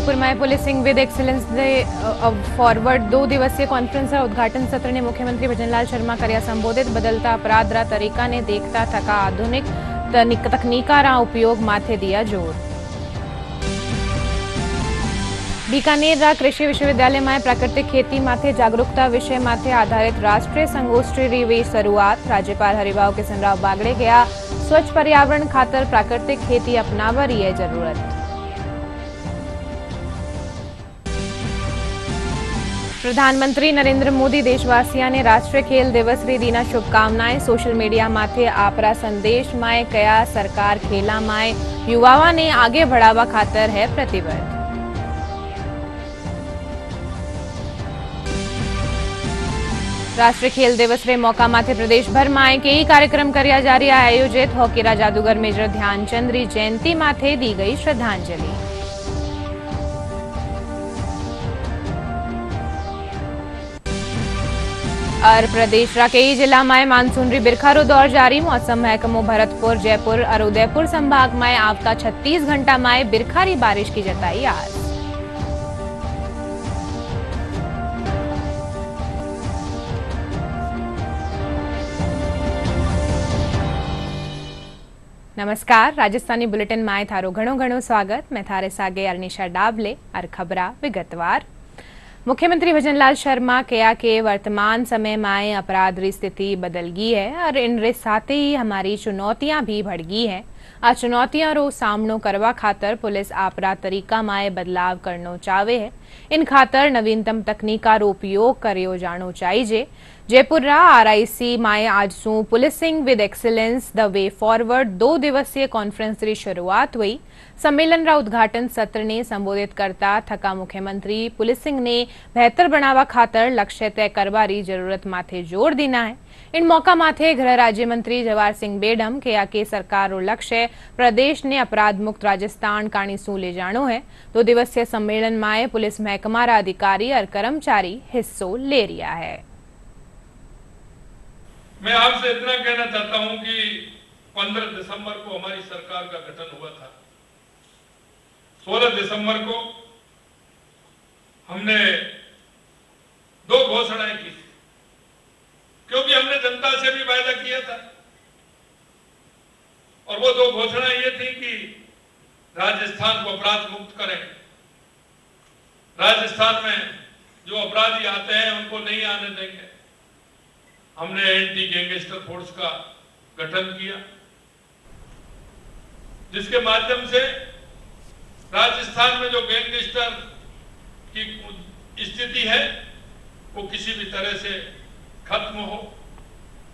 जयपुर में policing with excellence forward 2 दिवसीय conference उद्घाटन सत्र ने मुख्यमंत्री भजनलाल शर्मा कर्या संबोधित। बदलता अपराध रा तरीका ने देखता थका आधुनिक तकनीका रा उपयोग माथे दिया जोर। बीकानेर रा कृषि विश्वविद्यालय में प्राकृतिक खेती माथे जागरूकता विषय माथे आधारित राष्ट्रीय संगोष्ठी री हुई शुरुआत। राज्यपाल हरिभाऊ किशनराव बागड़े गया स्वच्छ पर्यावरण खातर प्राकृतिक खेती अपनावा री है जरूरत। प्रधानमंत्री नरेंद्र मोदी देशवासियों ने राष्ट्रीय खेल दिवस री दीना शुभकामनाएं। सोशल मीडिया माथे आपरा संदेश में कया सरकार खेला में युवाओं ने आगे बढ़ावा खातर है प्रतिबद्ध। राष्ट्रीय खेल दिवस रे मौका माथे प्रदेश भर में कई कार्यक्रम करया जा रहा आयोजित। हॉकीरा जादूगर मेजर ध्यानचंद री जयंती माथे दी गई श्रद्धांजलि। और प्रदेश रा कई जिला में मानसून री बिरखारो दौर जारी। मौसम महकमो भरतपुर, जयपुर और उदयपुर संभाग में आवता 36 घंटा में बिरखारी बारिश की जताई आस। नमस्कार, राजस्थानी बुलेटिन में थारो घणो स्वागत। मैं थारे सागे अरनिशा डाबले और खबरा विगतवार। मुख्यमंत्री भजनलाल शर्मा कहा कि वर्तमान समय में अपराध की स्थिति बदल गई है और इन साथ ही हमारी चुनौतियां भी बढ़ गई है। आ चुनौतियों रो सामनो करवा खातर पुलिस आपरा तरीका में बदलाव करनो चाहे है। इन खातर नवीनतम तकनीका रो उपयोग करियो जानो चाहिए। जयपुर रा आरआईसी में आज सू policing with excellence the way forward 2 दिवसीय कॉन्फ्रेंस की शुरुआत हुई। सम्मेलन रा उद्घाटन सत्र ने संबोधित करता थका मुख्यमंत्री पुलिसिंग ने बेहतर बनावा खातर लक्ष्य तय करवारी जरूरत माथे जोर देना है। इन मौका माथे गृह राज्य मंत्री जवाहर सिंह बेडम कहा कि सरकार रो लक्ष्य प्रदेश ने अपराध मुक्त राजस्थान काणी सू ले जानो है। 2 दिवसीय सम्मेलन में पुलिस महकमा रा अधिकारी और कर्मचारी हिस्सों ले रिया है। मैं आपसे इतना कहना चाहता हूं कि 15 दिसंबर को हमारी सरकार का गठन हुआ था। 16 दिसंबर को हमने 2 घोषणाएं की थी, क्योंकि हमने जनता से भी वायदा किया था। और वो 2 घोषणाएं ये थी कि राजस्थान को अपराध मुक्त करें। राजस्थान में जो अपराधी आते हैं उनको नहीं आने देंगे। हमने एंटी गैंगस्टर फोर्स का गठन किया, जिसके माध्यम से राजस्थान में जो गैंगस्टर की स्थिति है वो किसी भी तरह से खत्म हो।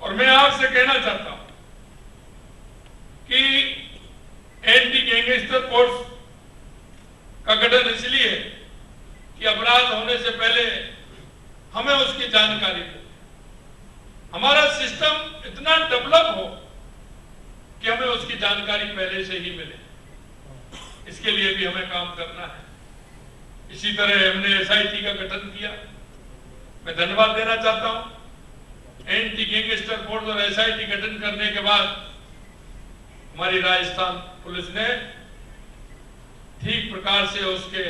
और मैं आपसे कहना चाहता हूं कि एंटी गैंगस्टर फोर्स का गठन इसलिए है कि अपराध होने से पहले हमें उसकी जानकारी हो। हमारा सिस्टम इतना डेवलप हो कि हमें उसकी जानकारी पहले से ही मिले। इसके लिए भी हमें काम करना है। इसी तरह हमने एसआईटी का गठन किया। मैं धन्यवाद देना चाहता हूं। एंटी गैंगस्टर फोर्स और एसआईटी गठन करने के बाद हमारी राजस्थान पुलिस ने ठीक प्रकार से उसके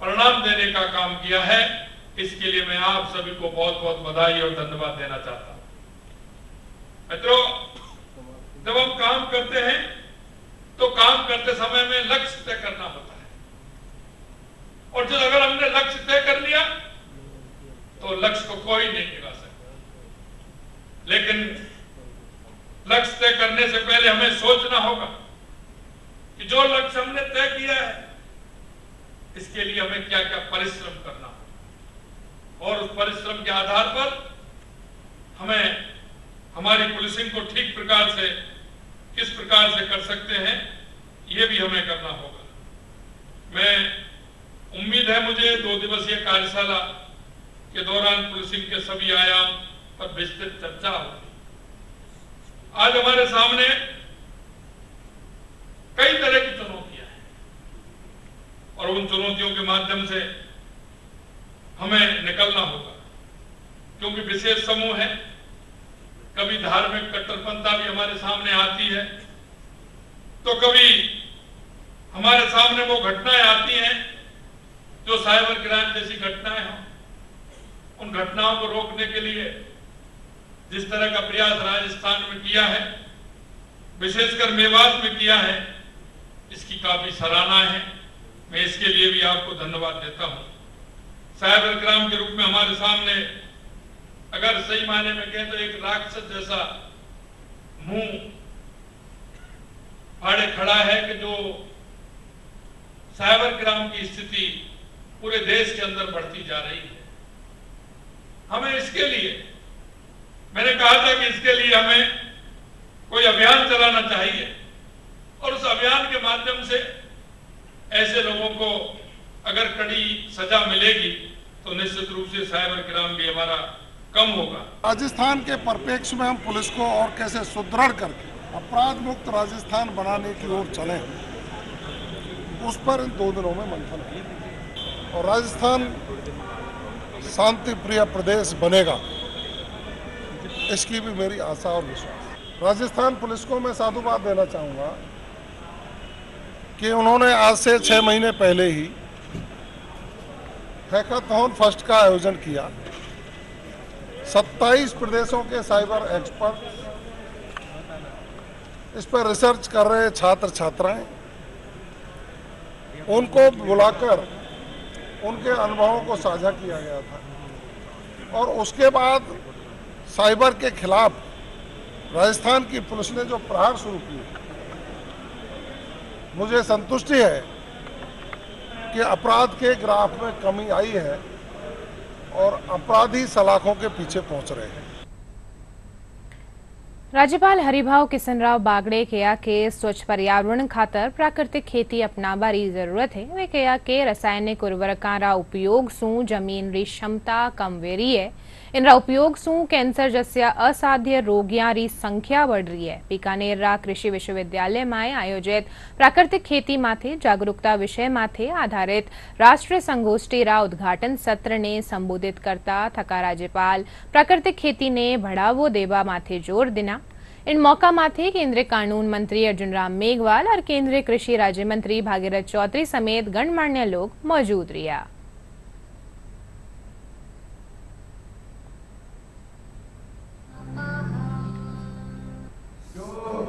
परिणाम देने का काम किया है। इसके लिए मैं आप सभी को बहुत बहुत बधाई और धन्यवाद देना चाहता हूं। मित्रों, जब हम काम करते हैं तो काम करते समय में लक्ष्य तय करना होता है। और जो अगर हमने लक्ष्य तय कर लिया तो लक्ष्य को कोई नहीं गिरा सकता। लेकिन लक्ष्य तय करने से पहले हमें सोचना होगा कि जो लक्ष्य हमने तय किया है इसके लिए हमें क्या क्या परिश्रम करना होगा। और उस परिश्रम के आधार पर हमें हमारी पुलिसिंग को ठीक प्रकार से किस प्रकार से कर सकते हैं ये भी हमें करना होगा। मैं उम्मीद है मुझे 2 दिवसीय कार्यशाला के दौरान पुलिसिंग के सभी आयाम पर विस्तृत चर्चा होगी। आज हमारे सामने कई तरह की चुनौतियां हैं और उन चुनौतियों के माध्यम से हमें निकलना होगा, क्योंकि विशेष समूह है। कभी धार्मिक कट्टरपंथा भी हमारे सामने आती है, तो कभी हमारे सामने वो घटनाएं आती हैं जो साइबर क्राइम जैसी घटनाएं हों, उन घटनाओं को रोकने के लिए जिस तरह का प्रयास राजस्थान में किया है, विशेषकर मेवात में किया है, इसकी काफी सराहना है। मैं इसके लिए भी आपको धन्यवाद देता हूं। साइबर क्राइम के रूप में हमारे सामने अगर सही मायने में कहें तो एक राक्षस जैसा मुंह फाड़े खड़ा है कि जो साइबर क्राइम की स्थिति पूरे देश के अंदर बढ़ती जा रही है। हमें इसके लिए, मैंने कहा था कि इसके लिए हमें कोई अभियान चलाना चाहिए और उस अभियान के माध्यम से ऐसे लोगों को अगर कड़ी सजा मिलेगी तो निश्चित रूप से साइबर क्राइम भी हमारा कम होगा। राजस्थान के परिप्रेक्ष्य में हम पुलिस को और कैसे सुदृढ़ करके अपराध मुक्त राजस्थान बनाने की ओर चले, उस पर इन 2 दिनों में मंथन है और राजस्थान शांति प्रिय प्रदेश बनेगा, इसकी भी मेरी आशा और विश्वास। राजस्थान पुलिस को मैं साधुवाद देना चाहूँगा कि उन्होंने आज से 6 महीने पहले ही हैकाथॉन फर्स्ट का आयोजन किया। 27 प्रदेशों के साइबर एक्सपर्ट, इस पर रिसर्च कर रहे छात्र छात्राएं, उनको बुलाकर उनके अनुभवों को साझा किया गया था और उसके बाद साइबर के खिलाफ राजस्थान की पुलिस ने जो प्रहार शुरू किए, मुझे संतुष्टि है कि अपराध के ग्राफ में कमी आई है और अपराधी सलाखों के पीछे पहुंच रहे हैं। राज्यपाल हरिभाऊ किशनराव बागड़े कहा कि स्वच्छ पर्यावरण खातर प्राकृतिक खेती अपनावारी जरूरत है। वे कहा कि रासायनिक उर्वरकां रा उपयोग सु जमीन री क्षमता कम वेरी है। इनरा उपयोग सु कैंसर जैसा असाध्य रोगियां री संख्या बढ़ रही है। बीकानेर रा कृषि विश्वविद्यालय में आयोजित प्राकृतिक खेती माथे जागरूकता विषय माथे आधारित राष्ट्रीय संगोष्ठी रा उद्घाटन सत्र ने संबोधित करता थका राज्यपाल प्राकृतिक खेती ने बढ़ावो देवा माथे जोर दिना। इन मौका माथे केंद्रीय कानून मंत्री अर्जुन राम मेघवाल और केंद्रीय कृषि राज्य मंत्री भागीरथ चौधरी समेत गणमान्य लोग मौजूद रहा।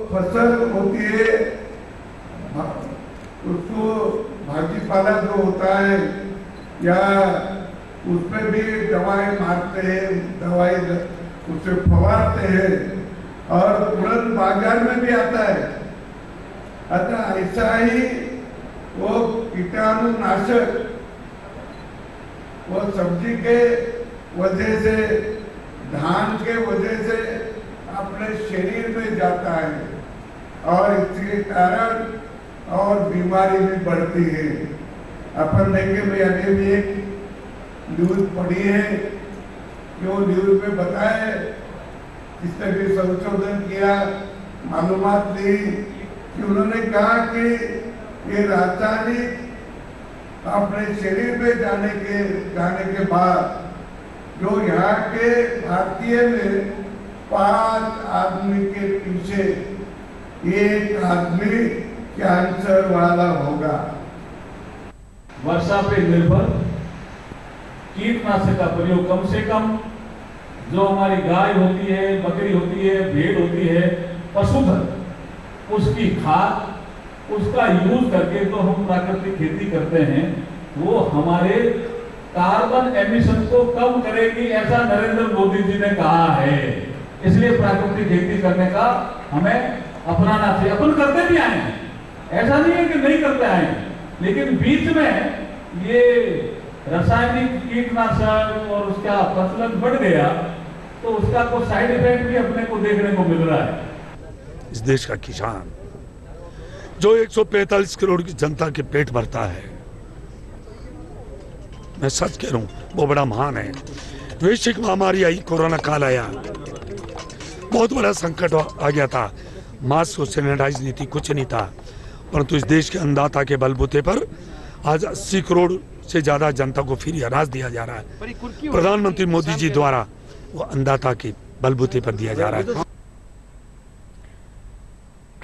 फसल होती है उसको भाजीपाला जो होता है या उसमें भी दवाई मारते हैं, दवाई उससे फवारते हैं और तुरंत बाजार में भी आता है। अतः ऐसा ही वो कीटाणुनाशक वो सब्जी के वजह से, धान के वजह से अपने शरीर में जाता है और इसके कारण और बीमारी भी बढ़ती है। अपन देखे में अभी भी एक न्यूज पढ़ी है, जो न्यूज में बताए, जिसने भी संशोधन किया, मालूमात दी कि उन्होंने कहा कि ये रासायनिक अपने शरीर में जाने के बाद जो यहाँ के भारतीय में 5 आदमी के पीछे 1 आदमी कैंसर वाला होगा। वर्षा पे निर्भर कीटनाशक का प्रयोग कम से कम, जो हमारी गाय होती है, बकरी होती है, भेड़ होती है, पशुधन, उसकी खाद, उसका यूज करके तो हम प्राकृतिक खेती करते हैं, वो हमारे कार्बन एमिशन को कम करेगी, ऐसा नरेंद्र मोदी जी ने कहा है। इसलिए प्राकृतिक खेती करने का हमें अपनाना चाहिए। अपन करते भी आए हैं, ऐसा नहीं है कि नहीं करते आए हैं, लेकिन बीच में ये रासायनिक कीटनाशक और उसका प्रचलन बढ़ गया तो उसका कोई साइड इफेक्ट भी अपने को देखने को मिल रहा है। इस देश का किसान जो 145 करोड़ की जनता के पेट भरता है, मैं सच कह रहा हूं, वो बड़ा महान है। वैश्विक महामारी आई, कोरोना काल आया, बहुत बड़ा संकट आ गया था, मास्क और सैनिटाइज नीति कुछ नहीं था, परंतु इस देश के अन्नदाता के बलबूते पर आज 80 करोड़ से ज्यादा जनता को फ्री अनाज दिया जा रहा है। प्रधानमंत्री मोदी जी द्वारा वो अन्नदाता के बलबूते पर दिया जा रहा है।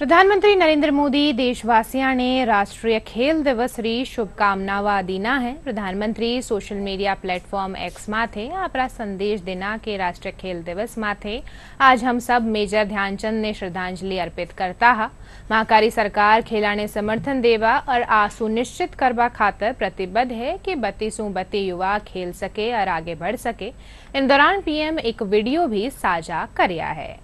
प्रधानमंत्री नरेंद्र मोदी देशवासियों ने राष्ट्रीय खेल दिवस री शुभकामनावां दीना है। प्रधानमंत्री सोशल मीडिया प्लेटफॉर्म एक्स माथे अपना संदेश देना के राष्ट्रीय खेल दिवस माथे आज हम सब मेजर ध्यानचंद ने श्रद्धांजलि अर्पित करता हा। महाकारी सरकार खेला ने समर्थन देवा और आ सुनिश्चित करवा खातर प्रतिबद्ध है कि 32 युवा खेल सके और आगे बढ़ सके। इन दौरान पीएम एक वीडियो भी साझा किया है।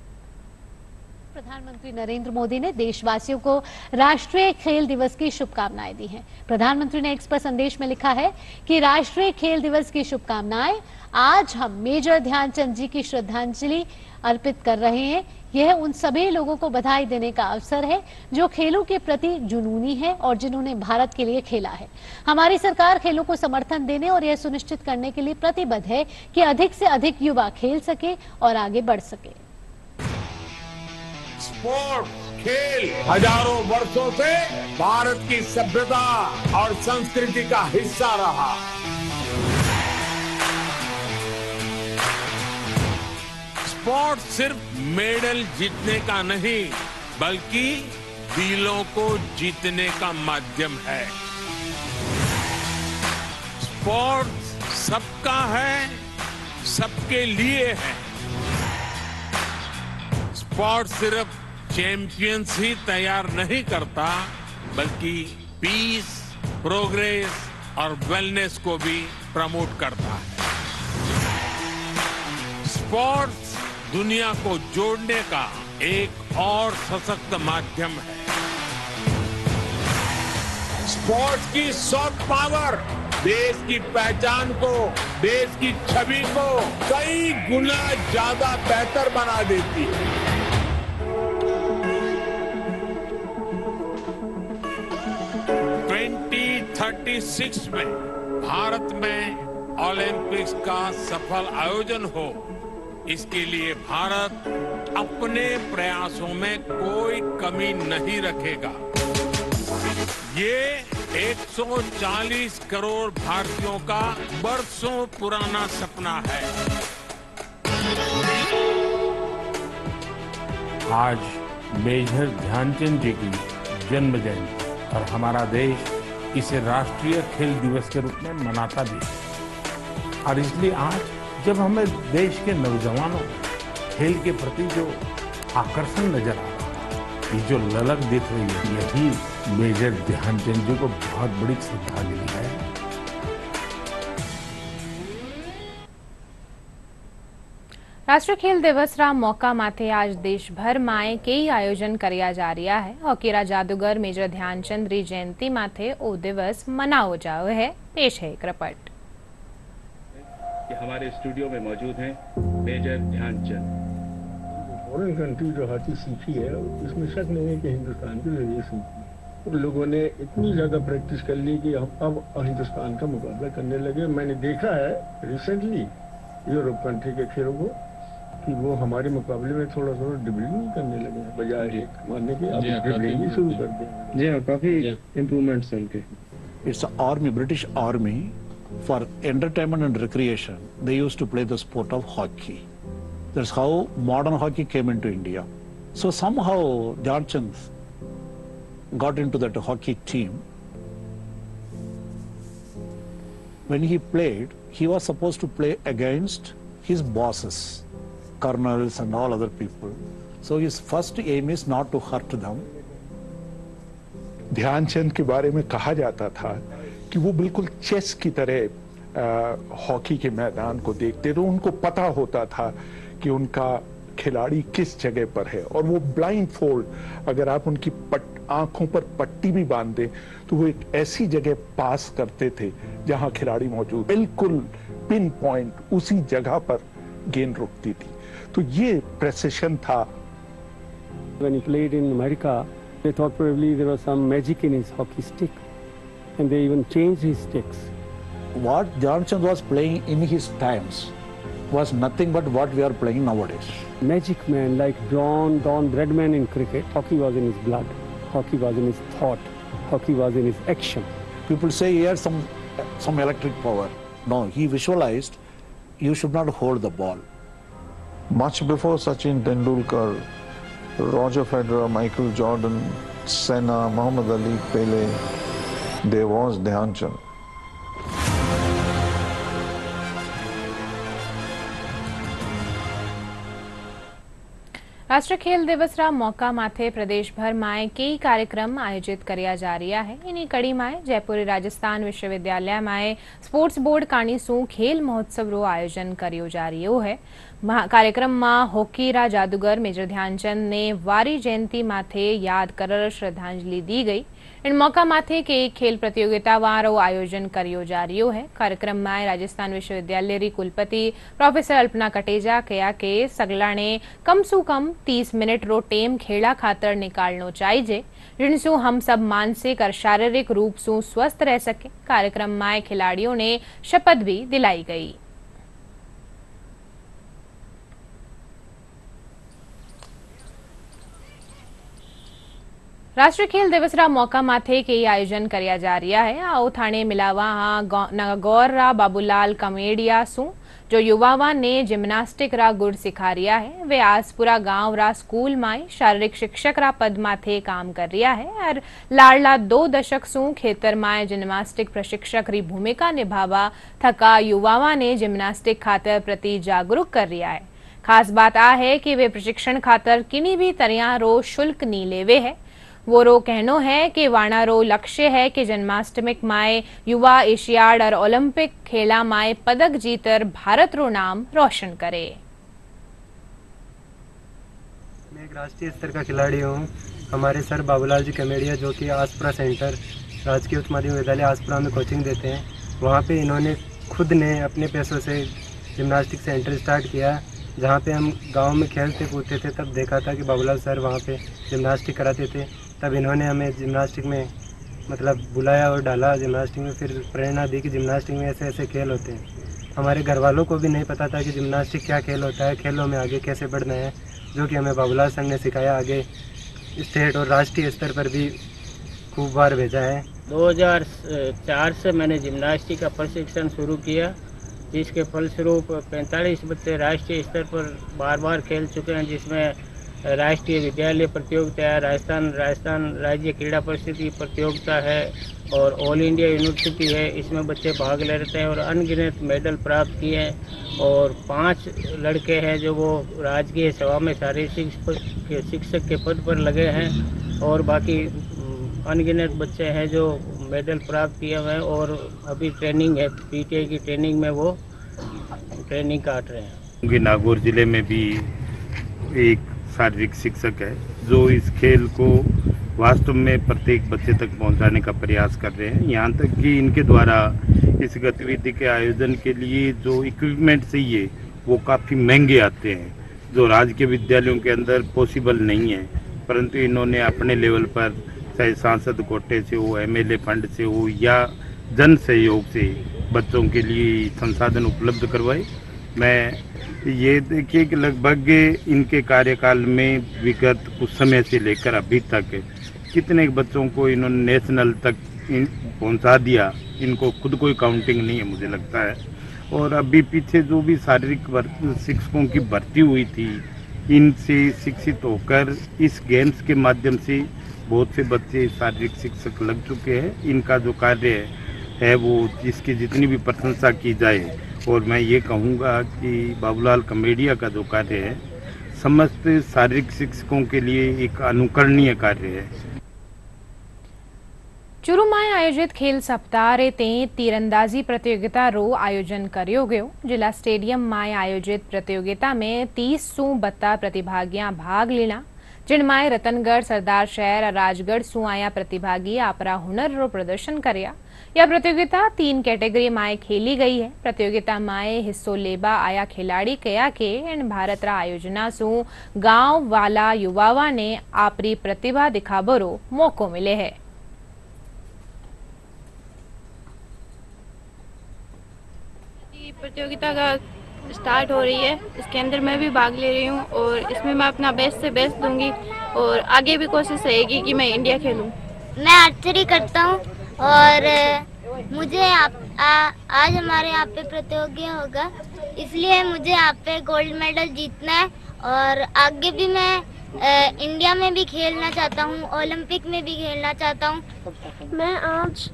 प्रधानमंत्री नरेंद्र मोदी ने देशवासियों को राष्ट्रीय खेल दिवस की शुभकामनाएं दी हैं। प्रधानमंत्री ने एक्स पर संदेश में लिखा है कि राष्ट्रीय खेल दिवस की शुभकामनाएं। आज हम मेजर ध्यानचंद जी की श्रद्धांजलि अर्पित कर रहे हैं। यह उन सभी लोगों को बधाई देने का अवसर है जो खेलों के प्रति जुनूनी है और जिन्होंने भारत के लिए खेला है। हमारी सरकार खेलों को समर्थन देने और यह सुनिश्चित करने के लिए प्रतिबद्ध है कि अधिक से अधिक युवा खेल सके और आगे बढ़ सके। स्पोर्ट खेल हजारों वर्षों से भारत की सभ्यता और संस्कृति का हिस्सा रहा। स्पोर्ट सिर्फ मेडल जीतने का नहीं बल्कि दिलों को जीतने का माध्यम है। स्पोर्ट सबका है, सबके लिए है। स्पोर्ट सिर्फ चैंपियंस ही तैयार नहीं करता बल्कि पीस, प्रोग्रेस और वेलनेस को भी प्रमोट करता है। स्पोर्ट्स दुनिया को जोड़ने का एक और सशक्त माध्यम है। स्पोर्ट्स की सॉफ्ट पावर देश की पहचान को, देश की छवि को कई गुना ज्यादा बेहतर बना देती है। 2036 में भारत में ओलंपिक्स का सफल आयोजन हो, इसके लिए भारत अपने प्रयासों में कोई कमी नहीं रखेगा। ये 140 करोड़ भारतीयों का बरसों पुराना सपना है। आज मेजर ध्यानचंद जी की जन्म जयंती और हमारा देश इसे राष्ट्रीय खेल दिवस के रूप में मनाता भी है। और इसलिए आज जब हमें देश के नौजवानों खेल के प्रति जो आकर्षण नजर आ रहा है, ये जो ललक दिख रही है, यही मेजर ध्यानचंद जी को बहुत बड़ी श्रद्धांजलि है। राष्ट्रीय खेल दिवस रा मौका माथे आज देश भर में कई आयोजन किया जा रहा है। हॉकी रा जादूगर मेजर ध्यानचंद री जयंती माथे ओ दिवस मनाओ जाओ है। पेश है एक रिपोर्ट। हमारे स्टूडियो में मौजूद हैं मेजर ध्यानचंद। फॉरेन कंट्री जो हॉकी सीखी है इसमें शक नहीं है कि हिंदुस्तान के जरिए सीखी। उन लोगों ने इतनी ज्यादा प्रैक्टिस कर ली कि हम अब हिंदुस्तान का मुकाबला करने लगे। मैंने देखा है रिसेंटली यूरोप कंट्री के खेलों को कि वो हमारे मुकाबले में थोड़ा ड्रिबलिंग करने लगे हैं, बजाय मारने के अब ड्रिबलिंग भी शुरू कर दिया। जी हाँ, काफी इम्प्रूवमेंट्स हैं उनके। It's an army, British army, for entertainment and recreation. They used to play the sport of hockey. That's how modern hockey came into India. So somehow Dhyanchand got into that hockey team. When he played, he was supposed to play against his bosses, colonels and all other people. So his first aim is not to hurt them. Dhyanchand के बारे में कहा जाता था कि वो बिल्कुल chess की तरह हॉकी के मैदान को देखते थे। उनको पता होता था कि उनका खिलाड़ी किस जगह पर है और वो ब्लाइंड फोल्ड, अगर आप उनकी आंखों पर पट्टी भी बांध दें तो वो एक ऐसी जगह पास करते थे जहां खिलाड़ी मौजूद, बिल्कुल पिन पॉइंट उसी जगह पर गेंद रुकती थी। तो ये प्रेसिशन था। When he played in America, they thought probably there was some magic in his hockey stick, and they even changed his sticks. What Dhyanchand was playing in his times was nothing but what we are playing nowadays. Magic man like Don Bradman in cricket. Hockey was in his blood. Hockey was in his thought. Hockey was in his action. People say he had some electric power. No, he visualized you should not hold the ball. Much before Sachin Tendulkar Roger Federer, Michael Jordan, Senna, Muhammad Ali, Pele, there was Dhyan Chand. રાષ્ટ્રીય ખેલ દિવસના મોકા માથે પ્રદેશભરમાં કઈ કાર્યક્રમ આયોજિત કર્યા जा રહ્યા है એની કડીમાં જયપુર રાજસ્થાન વિશ્વવિદ્યાલયમાં સ્પોર્ટ્સ બોર્ડ કાણીસું ખેલ મહોત્સવનું આયોજન કર્યો जा રહ્યો है। कार्यक्रमમાં હોકીરા જાદુગર મેજર ध्यानचंद ने वारी जयंती माथे याद कर श्रद्धांजलि दी गई। इन मौका माथे के खेल प्रतियोगिता वारो आयोजन करियो जा रही है। कार्यक्रम में राजस्थान विश्वविद्यालय री कुलपति प्रोफेसर अल्पना कटेजा कहा कि सगला ने कम सु कम 30 मिनट रो टेम खेला खातर निकालनो चाहिए, जिनसु हम सब मानसिक और शारीरिक रूप से स्वस्थ रह सके। कार्यक्रम में खिलाड़ियों ने शपथ भी दिलाई गई। राष्ट्रीय खेल दिवसरा मौका माथे के आयोजन किया जा रहा है। आओ थाने मिलावा गौर रा बाबूलाल कमेडिया सु जो युवावा ने जिम्नास्टिक रा गुड़ सिखा रिया है। वे आसपुरा गांव रा स्कूल में शारीरिक शिक्षक रा पद माथे काम कर रिया है और लाडला 2 दशक सु खेतर में जिम्नास्टिक प्रशिक्षक री भूमिका निभावा थका युवावा ने जिम्नास्टिक खातर प्रति जागरूक कर रिया है। खास बात आ है कि वे प्रशिक्षण खातर किन्हीं भी तरह रो शुल्क नहीं लेवे है। वो रो कहनो है कि वाणा रो लक्ष्य है कि जन्माष्टमिक माए युवा एशियाड और ओलंपिक खेला माए पदक जीतर भारत रो नाम रोशन करे। मैं एक राष्ट्रीय स्तर का खिलाड़ी हूँ। हमारे सर बाबूलाल जी कमेडिया जो कि आसपुरा सेंटर राजकीय उच्च माध्यमिक विद्यालय आसपुरा में कोचिंग देते हैं, वहाँ पे इन्होंने खुद ने अपने पैसों से जिम्नास्टिक सेंटर स्टार्ट किया। जहाँ पे हम गांव में खेलते कूदते थे तब देखा था कि बाबूलाल सर वहाँ पे जिम्नास्टिक कराते थे। तब इन्होंने हमें जिम्नास्टिक में मतलब बुलाया और डाला जिम्नास्टिक में, फिर प्रेरणा दी कि जिम्नास्टिक में ऐसे ऐसे खेल होते हैं। हमारे घर वालों को भी नहीं पता था कि जिम्नास्टिक क्या खेल होता है, खेलों में आगे कैसे बढ़ना है, जो कि हमें बाबूलाल सर ने सिखाया। आगे स्टेट और राष्ट्रीय स्तर पर भी खूब बार भेजा है। 2004 से मैंने जिम्नास्टिक का प्रशिक्षण शुरू किया, जिसके फलस्वरूप 45 बच्चे राष्ट्रीय स्तर पर बार खेल चुके हैं, जिसमें राष्ट्रीय विद्यालय प्रतियोगिता है, राजस्थान राज्य क्रीड़ा परिषद की प्रतियोगिता है और ऑल इंडिया यूनिवर्सिटी है। इसमें बच्चे भाग ले रहे हैं और अनगिनत मेडल प्राप्त किए हैं। और 5 लड़के हैं जो वो राजकीय सेवा में शारीरिक शिक्षक के पद पर लगे हैं और बाकी अनगिनत बच्चे हैं जो मेडल प्राप्त किए हुए हैं और अभी ट्रेनिंग है, पीटीआई की ट्रेनिंग में वो ट्रेनिंग काट रहे हैं। नागौर जिले में भी एक शारीरिक शिक्षक है जो इस खेल को वास्तव में प्रत्येक बच्चे तक पहुंचाने का प्रयास कर रहे हैं। यहाँ तक कि इनके द्वारा इस गतिविधि के आयोजन के लिए जो इक्विपमेंट चाहिए वो काफ़ी महंगे आते हैं, जो राज्य के विद्यालयों के अंदर पॉसिबल नहीं है। परंतु इन्होंने अपने लेवल पर चाहे सांसद कोटे से हो, एमएलए फंड से हो या जन सहयोग से बच्चों के लिए संसाधन उपलब्ध करवाए। मैं ये देखिए कि लगभग इनके कार्यकाल में विगत कुछ समय से लेकर अभी तक कितने बच्चों को इन्होंने नेशनल तक पहुंचा दिया, इनको खुद कोई काउंटिंग नहीं है मुझे लगता है। और अभी पीछे जो भी शारीरिक शिक्षकों की भर्ती हुई थी, इनसे शिक्षित होकर इस गेम्स के माध्यम से बहुत से बच्चे शारीरिक शिक्षक लग चुके हैं। इनका जो कार्य है वो जिसकी जितनी भी प्रशंसा की जाए, और मैं ये कहूँगा कि बाबूलाल कमेडिया का जो कार्य है समस्त शारीरिक शिक्षकों के लिए एक अनुकरणीय कार्य है। चूरू में आयोजित खेल सप्ताह रे तीरंदाजी प्रतियोगिता रो आयोजन करियो गयो। जिला स्टेडियम में आयोजित प्रतियोगिता में 30 सु बत्ता प्रतिभागियां भाग लेना, जिनमें रतनगढ़, सरदार शहर और राजगढ़ सु आया प्रतिभागी अपना हुनर रो प्रदर्शन करया। यह प्रतियोगिता 3 कैटेगरी में खेली गई है। प्रतियोगिता में हिस्सों लेबा आया खिलाड़ी कया के इन भारत रा आयोजना सु गांव वाला युवावा ने आपरी प्रतिभा दिखाबरो मौको मिले है। प्रतियोगिता का स्टार्ट हो रही है, इसके अंदर मैं भी भाग ले रही हूँ और इसमें मैं अपना बेस्ट से बेस्ट दूंगी और आगे भी कोशिश रहेगी कि मैं इंडिया खेलूँ। मैं आर्चरी करता हूँ और मुझे आज हमारे यहाँ पे प्रतियोगिता होगा, इसलिए मुझे यहाँ पे गोल्ड मेडल जीतना है और आगे भी मैं इंडिया में भी खेलना चाहता हूँ, ओलंपिक में भी खेलना चाहता हूँ। मैं आज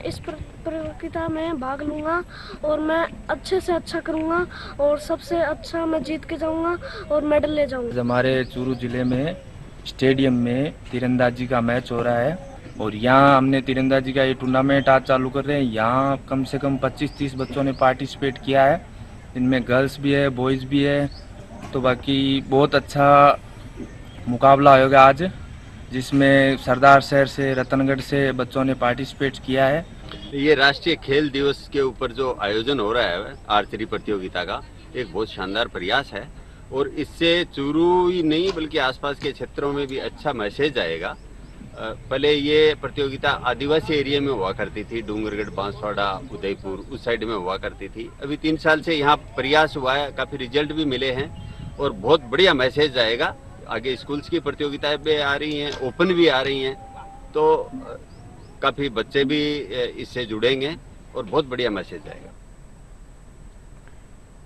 इस प्रतियोगिता में भाग लूँगा और मैं अच्छे से अच्छा करूँगा और सबसे अच्छा मैं जीत के जाऊँगा और मेडल ले जाऊँगा। हमारे चूरू जिले में स्टेडियम में तीरंदाजी का मैच हो रहा है और यहाँ हमने तीरंदाजी का ये टूर्नामेंट आज चालू कर रहे हैं। यहाँ कम से कम 25-30 बच्चों ने पार्टिसिपेट किया है, इनमें गर्ल्स भी है, बॉयज़ भी है। तो बाकी बहुत अच्छा मुकाबला होगा आज, जिसमें सरदार शहर से, रतनगढ़ से बच्चों ने पार्टिसिपेट किया है। ये राष्ट्रीय खेल दिवस के ऊपर जो आयोजन हो रहा है आर्चरी प्रतियोगिता का, एक बहुत शानदार प्रयास है और इससे चूरू ही नहीं बल्कि आसपास के क्षेत्रों में भी अच्छा मैसेज आएगा। पहले ये प्रतियोगिता आदिवासी एरिया में हुआ करती थी, डूंगरगढ़, बांसवाड़ा, उदयपुर उस साइड में हुआ करती थी। अभी 3 साल से यहाँ प्रयास हुआ है, काफ़ी रिजल्ट भी मिले हैं और बहुत बढ़िया मैसेज आएगा। आगे स्कूल्स की प्रतियोगिताएं भी आ रही हैं, ओपन भी आ रही हैं, तो काफ़ी बच्चे भी इससे जुड़ेंगे और बहुत बढ़िया मैसेज आएगा।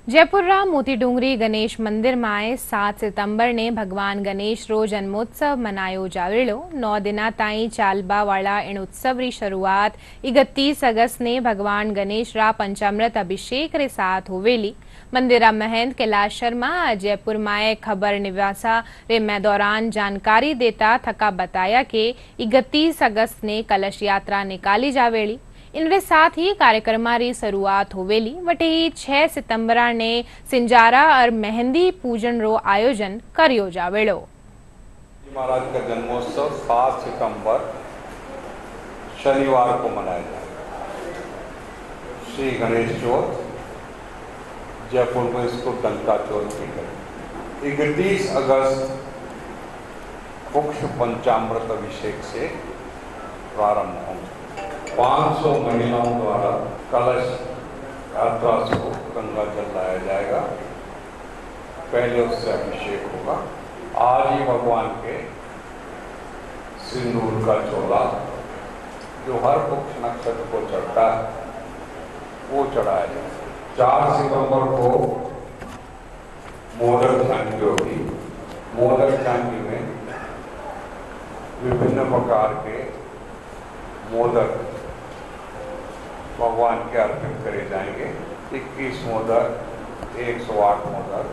जयपुर मोती डूंगरी गणेश मंदिर में 7 सितंबर ने भगवान गणेश रो जन्मोत्सव मनायो जावेलो। 9 दिना ताई चालबा वाला इन उत्सव री शुरुआत 31 अगस्त ने भगवान गणेश रा पंचामृत अभिषेक रे साथ होवेली। मंदिरा महंत कैलाश शर्मा जयपुर में खबर निवासा रे में दौरान जानकारी देता थका बताया कि 31 अगस्त ने कलश यात्रा निकाली जावेली। इनके साथ ही कार्यक्रम की शुरुआत होवेली। वटे ही 6 सितंबर ने सिंजारा और मेहंदी पूजन रो आयोजन करियो जावेलो। महाराज का जन्मोत्सव 7 सितंबर शनिवार को मनाया जाएगा। श्री गणेश चौथ जयपुर में इसको डंका चौथ भी करें। 31 अगस्त मुख्य पंचामृत अभिषेक से प्रारंभ होगा। 500 महिलाओं द्वारा कलश यात्रा से गंगा जल लाया जाएगा। पहले उससे अभिषेक होगा। आज ही भगवान के सिंदूर का चोला जो हर पुष्य नक्षत्र को चढ़ता है वो चढ़ाया जाएगा। 4 सितंबर को मोदक झांकी होगी। मोदक झांकी में विभिन्न प्रकार के मोदक भगवान के अर्पित करे जाएंगे। 21 मोदक, 108 मोदक,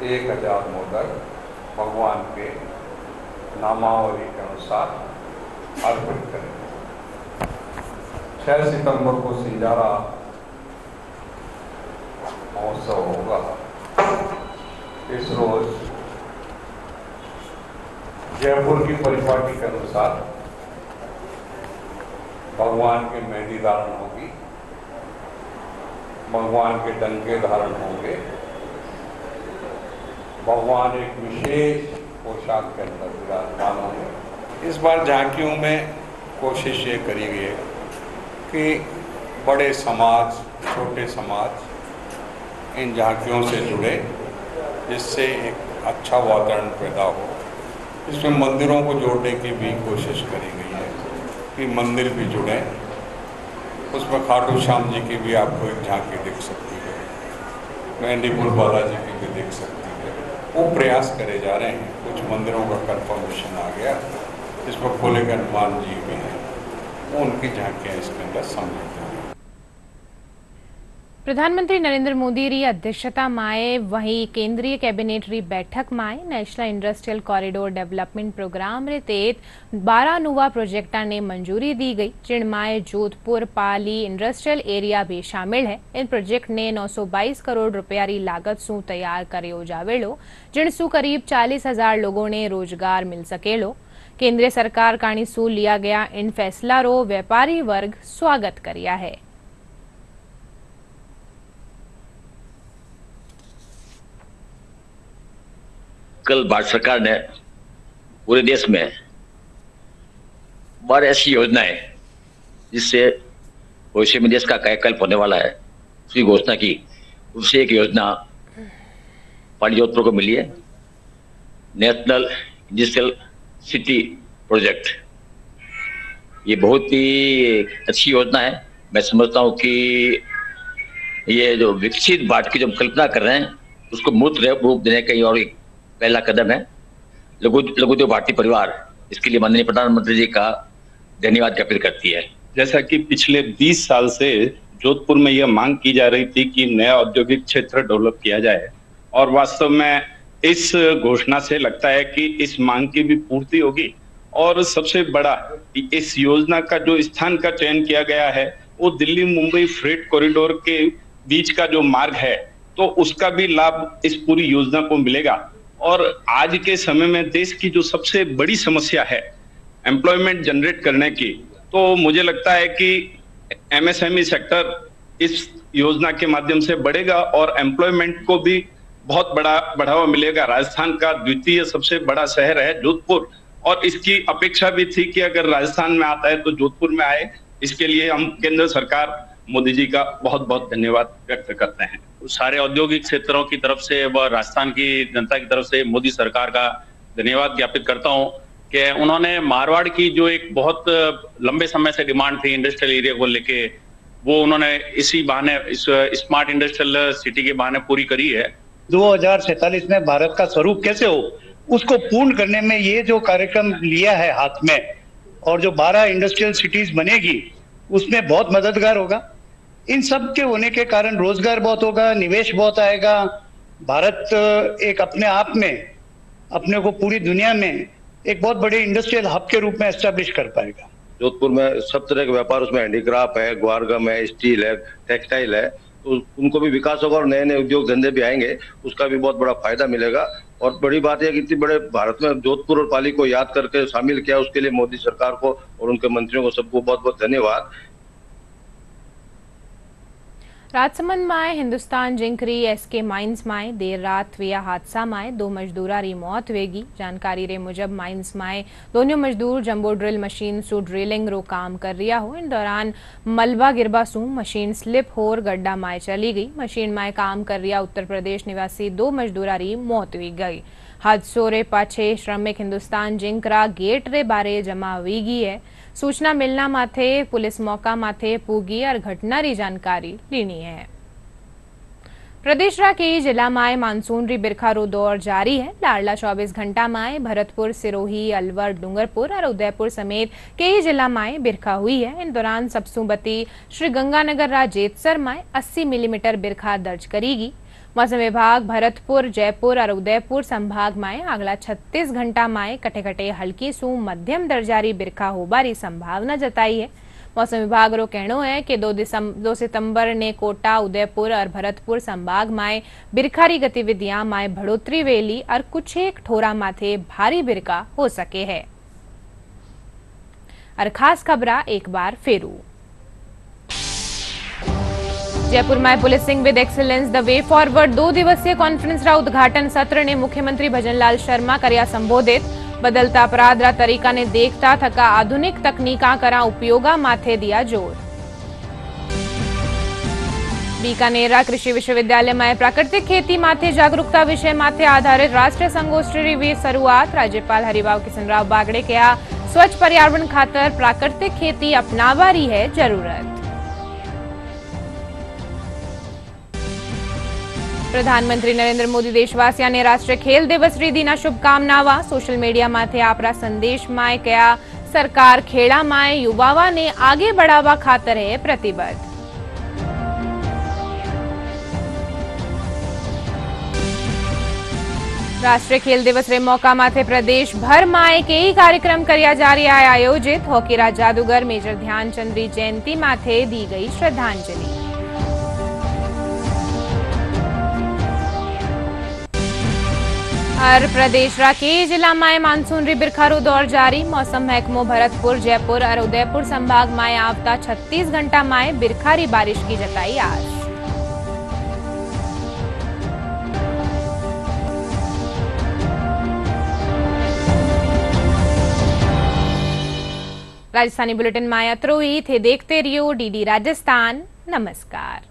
1000 मोदक भगवान के नामावली के अनुसार अर्पित करेंगे। 6 सितंबर को सिंजारा महोत्सव होगा। इस रोज जयपुर की परिपाटी के अनुसार भगवान के मेहंदी धारण होगी, भगवान के डंके धारण होंगे। भगवान एक विशेष पोशाक के अंदर विराजमान होंगे। इस बार झांकियों में कोशिश ये करी गई है कि बड़े समाज, छोटे समाज इन झांकियों से जुड़े, जिससे एक अच्छा वातावरण पैदा हो। इसमें मंदिरों को जोड़ने की भी कोशिश करी गई है कि मंदिर भी जुड़े। उसमें खाटू श्याम जी की भी आपको एक झांकी दिख सकती है, मेहंदीपुर बालाजी की भी दिख सकती है। वो प्रयास करे जा रहे हैं। कुछ मंदिरों का कंफर्मेशन आ गया, जिसमें खोले के हनुमान जी भी हैं, वो उनकी झांकियाँ इसके अंदर सम्मिलित हैं। प्रधानमंत्री नरेंद्र मोदी री अध्यक्षता में वहीं केंद्रीय कैबिनेट री बैठक में national industrial corridor development programme रे तहत 12 नुवा प्रोजेक्टा ने मंजूरी दी गई, जिनमें जोधपुर पाली इंडस्ट्रियल एरिया भी शामिल है। इन प्रोजेक्ट ने 922 करोड़ रुपया री लागत सु तैयार करियो जावेलो, जिनसु करीब 40,000 लोगों ने रोजगार मिल सकेलो। केंद्रीय सरकार काणी सु लिया गया इन फैसला रो व्यापारी वर्ग स्वागत करिया है। कल भारत सरकार ने पूरे देश में 12 ऐसी योजनाएं जिससे भविष्य में देश का कायाकल्प होने वाला है उसकी घोषणा की। उससे एक योजना पाली जोधपुर को मिली है, नेशनल इंडस्ट्रियल सिटी प्रोजेक्ट। ये बहुत ही अच्छी योजना है। मैं समझता हूँ कि ये जो विकसित भारत की जो कल्पना कर रहे हैं उसको मूर्त रूप देने का और एक पहला कदम है। लघु उद्योग भारती परिवार इसके लिए माननीय प्रधानमंत्री जी का धन्यवाद ज्ञापित करती है। जैसा कि पिछले 20 साल से जोधपुर में यह मांग की जा रही थी कि नया औद्योगिक क्षेत्र डेवलप किया जाए, और वास्तव में इस घोषणा से लगता है कि इस मांग की भी पूर्ति होगी। और सबसे बड़ा, इस योजना का जो स्थान का चयन किया गया है वो दिल्ली मुंबई फ्रेट कॉरिडोर के बीच का जो मार्ग है, तो उसका भी लाभ इस पूरी योजना को मिलेगा। और आज के समय में देश की जो सबसे बड़ी समस्या है एम्प्लॉयमेंट जनरेट करने की, तो मुझे लगता है कि एमएसएमई सेक्टर इस योजना के माध्यम से बढ़ेगा और एम्प्लॉयमेंट को भी बहुत बड़ा बढ़ावा मिलेगा। राजस्थान का द्वितीय सबसे बड़ा शहर है जोधपुर, और इसकी अपेक्षा भी थी कि अगर राजस्थान में आता है तो जोधपुर में आए। इसके लिए हम केंद्र सरकार मोदी जी का बहुत बहुत धन्यवाद व्यक्त करते हैं। सारे औद्योगिक क्षेत्रों की तरफ से व राजस्थान की जनता की तरफ से मोदी सरकार का धन्यवाद ज्ञापित करता हूं कि उन्होंने मारवाड़ की जो एक बहुत लंबे समय से डिमांड थी इंडस्ट्रियल एरिया को लेके, वो उन्होंने इसी बहाने, इस स्मार्ट इंडस्ट्रियल सिटी के बहाने पूरी करी है। 2047 में भारत का स्वरूप कैसे हो, उसको पूर्ण करने में ये जो कार्यक्रम लिया है हाथ में, और जो 12 इंडस्ट्रियल सिटीज बनेगी उसमें बहुत मददगार होगा। इन सब के होने के कारण रोजगार बहुत होगा, निवेश बहुत आएगा। भारत एक अपने आप में अपने को पूरी दुनिया में एक बहुत बड़े इंडस्ट्रियल हब के रूप में एस्टेब्लिश कर पाएगा। जोधपुर में सब तरह के व्यापार, उसमें हैंडीक्राफ्ट है, ग्वारगम है, स्टील है, टेक्सटाइल है, तो उनको भी विकास होगा और नए नए उद्योग धंधे भी आएंगे, उसका भी बहुत बड़ा फायदा मिलेगा। और बड़ी बात यह कि इतने बड़े भारत में जोधपुर और पाली को याद करके शामिल किया, उसके लिए मोदी सरकार को और उनके मंत्रियों को सबको बहुत बहुत धन्यवाद। राजसमंद माए हिंदुस्तान जिंकरी एसके माइंस माए देर रात थिया हादसा माए 2 मजदूरा री मौत वेगी। जानकारी रे मुजब माइंस माए दोनों मजदूर जंबो ड्रिल मशीन सु ड्रिलिंग रो काम कर रिया हो। इन दौरान मलबा गिरबा सु मशीन स्लिप होर गड्ढा माए चली गई। मशीन माए काम कर रिया उत्तर प्रदेश निवासी 2 मजदूरा री मौत हुई गई। हादसों रे पाछे श्रमिक हिंदुस्तान जिंकरा गेट रे बारे जमा हुई गई है। सूचना मिलना माथे पुलिस मौका माथे पूगी और घटना री जानकारी लेनी है। प्रदेश रा कई जिला माए मानसून री बिरखा रो दौर जारी है। लाडला 24 घंटा माए भरतपुर, सिरोही, अलवर, डूंगरपुर और उदयपुर समेत कई जिला माए बिरखा हुई है। इन दौरान सबसूबती श्री गंगानगर रा जेतसर माए 80 मिलीमीटर बिरखा दर्ज करेगी। मौसम विभाग भरतपुर, जयपुर और उदयपुर संभाग में अगला 36 घंटा में कटे कटे हल्की सु मध्यम दर्जारी बिरखा होबारी संभावना जताई है। मौसम विभाग रो कहना है कि 2 सितंबर ने कोटा, उदयपुर और भरतपुर संभाग में बिरखारी गतिविधियां में बढ़ोतरी वेली और कुछ एक ठोरा माथे भारी बिरका हो सके है। और खास खबरा एक बार फेरू। जयपुर में policing with excellence the way forward 2 दिवसीय कॉन्फ्रेंस रा उद्घाटन सत्र ने मुख्यमंत्री भजनलाल शर्मा कर्या संबोधित। बदलता अपराध रा तरीका ने देखता थका आधुनिक तकनीका करा उपयोगा माथे दिया जोर। बीकानेर रा कृषि विश्वविद्यालय में प्राकृतिक खेती माथे जागरूकता विषय माथे आधारित राष्ट्रीय संगोष्ठी री शुरुआत। राज्यपाल हरिभाव किशनराव बागड़े कहा स्वच्छ पर्यावरण खातर प्राकृतिक खेती अपनावा रही है जरूरत। प्रधानमंत्री नरेंद्र मोदी देशवासियों ने राष्ट्रीय खेल दिवस री दीना शुभकामनावा। सोशल मीडिया माथे आपरा संदेश माए कया सरकार खेड़ा माए युवावा ने आगे बढ़ावा खातर है प्रतिबद्ध। राष्ट्रीय खेल दिवस रे मौका माथे प्रदेश भर माए कई कार्यक्रम करिया जा रहा है आयोजित। हॉकी रा जादूगर मेजर ध्यानचंद री जयंती माथे दी गई श्रद्धांजलि। और प्रदेश रा के जिला में मानसून री बिरखारू दौर जारी। मौसम महकमो भरतपुर, जयपुर और उदयपुर संभाग में आवता 36 घंटा में बिरखारी बारिश की जताई आज। राजस्थानी बुलेटिन में अत्रो ही थे। देखते रहियो डीडी राजस्थान। नमस्कार।